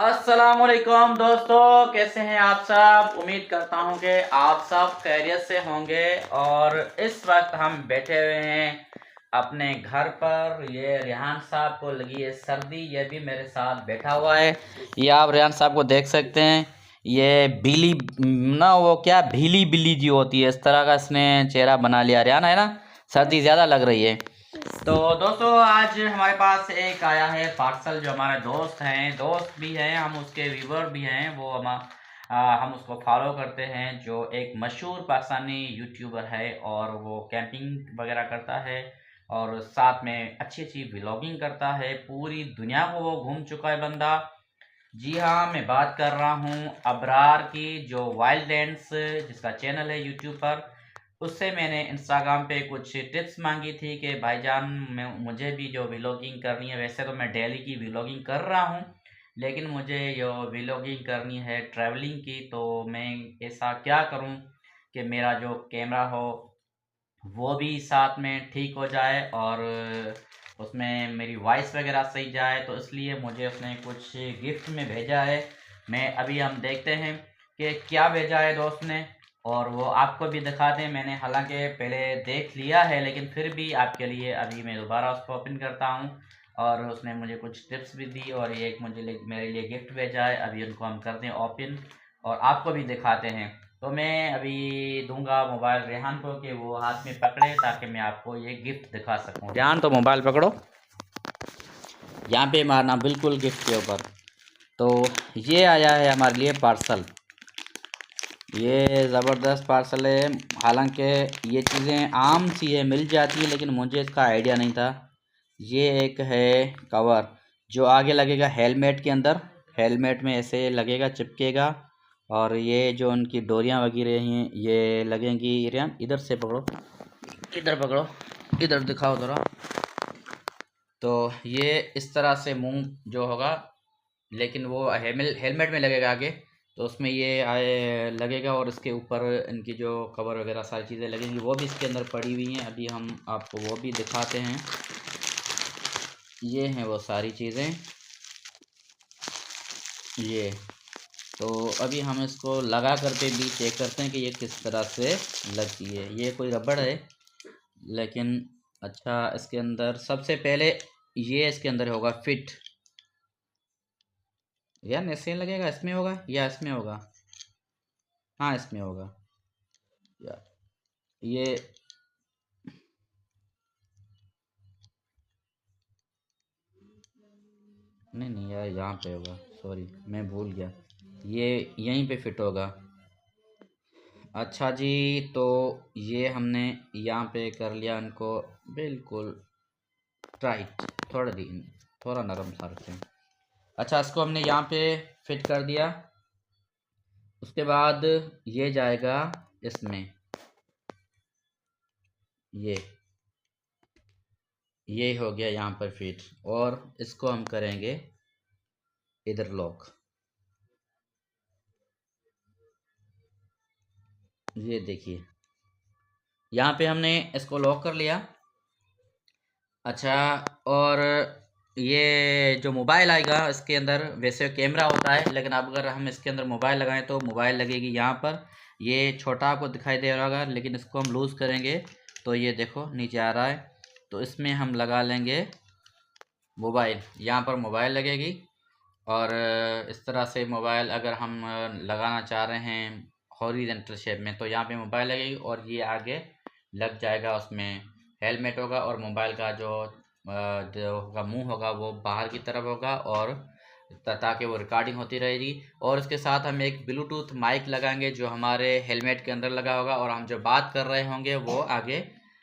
अस्सलामुअलैकुम दोस्तों, कैसे हैं आप सब। उम्मीद करता हूं कि आप सब खैरियत से होंगे। और इस वक्त हम बैठे हुए हैं अपने घर पर। ये रेहान साहब को लगी है सर्दी, ये भी मेरे साथ बैठा हुआ है। ये आप रेहान साहब को देख सकते हैं। ये बिली ना, वो क्या भीली बिल्ली जी होती है, इस तरह का इसने चेहरा बना लिया। रेहान है ना, सर्दी ज़्यादा लग रही है। तो दोस्तों आज हमारे पास एक आया है पार्सल, जो हमारे दोस्त भी हैं, हम उसके व्यूवर भी हैं। वो हम उसको फॉलो करते हैं, जो एक मशहूर पाकिस्तानी यूट्यूबर है और वो कैंपिंग वगैरह करता है और साथ में अच्छी अच्छी व्लॉगिंग करता है। पूरी दुनिया को वो घूम चुका है बंदा। जी हाँ, मैं बात कर रहा हूँ अबरार की, जो वाइल्ड लैंड्स जिसका चैनल है यूट्यूब पर। उससे मैंने इंस्टाग्राम पे कुछ टिप्स मांगी थी कि भाईजान मुझे भी जो व्लॉगिंग करनी है। वैसे तो मैं डेली की व्लॉगिंग कर रहा हूँ, लेकिन मुझे जो व्लॉगिंग करनी है ट्रैवलिंग की, तो मैं ऐसा क्या करूँ कि मेरा जो कैमरा हो वो भी साथ में ठीक हो जाए और उसमें मेरी वॉइस वगैरह सही जाए। तो इसलिए मुझे उसने कुछ गिफ्ट में भेजा है। मैं अभी हम देखते हैं कि क्या भेजा है दोस्त ने, और वो आपको भी दिखाते हैं। मैंने हालांकि पहले देख लिया है, लेकिन फिर भी आपके लिए अभी मैं दोबारा उसको ओपन करता हूँ। और उसने मुझे कुछ टिप्स भी दी और ये एक मेरे लिए गिफ्ट भेजा है। अभी उनको हम करते हैं ओपन और आपको भी दिखाते हैं। तो मैं अभी दूंगा मोबाइल रेहान को कि वो हाथ में पकड़े, ताकि मैं आपको ये गिफ्ट दिखा सकूं। रेहान, तो मोबाइल पकड़ो, यहाँ पे मारना बिल्कुल गिफ्ट के ऊपर। तो ये आया है हमारे लिए पार्सल। ये ज़बरदस्त पार्सल है। हालांकि ये चीज़ें आम सी है, मिल जाती है, लेकिन मुझे इसका आइडिया नहीं था। ये एक है कवर, जो आगे लगेगा हेलमेट के अंदर। हेलमेट में ऐसे लगेगा, चिपकेगा। और ये जो उनकी डोरियां वगैरह हैं ये लगेंगी। रेहान इधर से पकड़ो, इधर पकड़ो, इधर दिखाओ ज़रा। तो ये इस तरह से मुंह जो होगा, लेकिन वो हेलमेट में लगेगा आगे। तो उसमें ये आए लगेगा और इसके ऊपर इनकी जो कवर वगैरह सारी चीज़ें लगेंगी, वो भी इसके अंदर पड़ी हुई हैं। अभी हम आपको वो भी दिखाते हैं। ये हैं वो सारी चीज़ें। ये तो अभी हम इसको लगा करके भी चेक करते हैं कि ये किस तरह से लगती है। ये कोई रबड़ है, लेकिन अच्छा, इसके अंदर सबसे पहले ये इसके अंदर होगा फिट। यार ऐसे लगेगा, इसमें होगा या इसमें होगा? हाँ, इसमें होगा यार। ये नहीं नहीं यार, यहाँ पे होगा, सॉरी मैं भूल गया। ये यहीं पे फिट होगा। अच्छा जी, तो ये हमने यहाँ पे कर लिया इनको बिल्कुल टाइट। थोड़ा नरम सा रखें। अच्छा, इसको हमने यहाँ पे फिट कर दिया। उसके बाद ये जाएगा इसमें। ये हो गया यहाँ पर फिट, और इसको हम करेंगे इधर लॉक। ये देखिए, यहाँ पे हमने इसको लॉक कर लिया। अच्छा, और ये जो मोबाइल आएगा इसके अंदर, वैसे कैमरा होता है, लेकिन अब अगर हम इसके अंदर मोबाइल लगाएं तो मोबाइल लगेगी यहाँ पर। ये छोटा आपको दिखाई दे रहा होगा, लेकिन इसको हम लूज़ करेंगे तो ये देखो नीचे आ रहा है। तो इसमें हम लगा लेंगे मोबाइल, यहाँ पर मोबाइल लगेगी। और इस तरह से मोबाइल अगर हम लगाना चाह रहे हैं हॉरिजेंटल शेप में, तो यहाँ पे मोबाइल लगेगी और ये आगे लग जाएगा। उसमें हेलमेट होगा और मोबाइल का जो होगा मुंह होगा वो बाहर की तरफ होगा, और ताकि वो रिकॉर्डिंग होती रहेगी। और इसके साथ हम एक ब्लूटूथ माइक लगाएंगे, जो हमारे हेलमेट के अंदर लगा होगा, और हम जो बात कर रहे होंगे वो आगे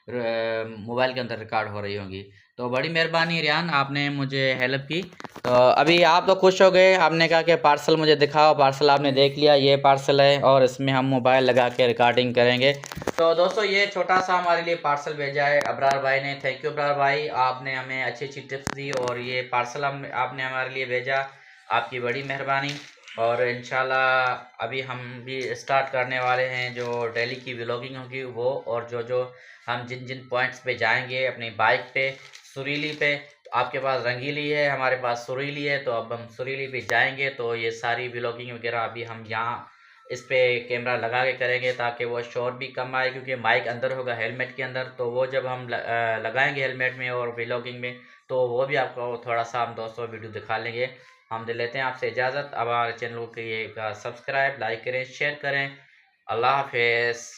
मोबाइल के अंदर रिकॉर्ड हो रही होंगी। तो बड़ी मेहरबानी रेहान, आपने मुझे हेल्प की। तो अभी आप तो खुश हो गए, आपने कहा कि पार्सल मुझे दिखाओ। पार्सल आपने देख लिया, ये पार्सल है और इसमें हम मोबाइल लगा के रिकॉर्डिंग करेंगे। तो दोस्तों ये छोटा सा हमारे लिए पार्सल भेजा है अबरार भाई ने। थैंक यू अबरार भाई, आपने हमें अच्छी अच्छी टिप्स दी और ये पार्सल आपने हमारे लिए भेजा। आपकी बड़ी मेहरबानी। और इंशाल्लाह अभी हम भी स्टार्ट करने वाले हैं जो डेली की व्लॉगिंग होगी वो, और जो जो हम जिन जिन पॉइंट्स पे जाएंगे अपनी बाइक पे, सुरीली पे, आपके पास रंगीली है, हमारे पास सुरीली है, तो अब हम सुरीली पे जाएँगे, तो ये सारी व्लॉगिंग वगैरह अभी हम यहाँ इस पे कैमरा लगा के करेंगे, ताकि वो शोर भी कम आए, क्योंकि माइक अंदर होगा हेलमेट के अंदर, तो वो जब हम लगाएँगे हेलमेट में और व्लॉगिंग में, तो वो भी आपको थोड़ा-सा हम दोस्तों वीडियो दिखा लेंगे। हम दे लेते हैं आपसे इजाज़त। अब हमारे चैनल को करिएगा सब्सक्राइब, लाइक करें, शेयर करें। अल्लाह हाफ़िज़।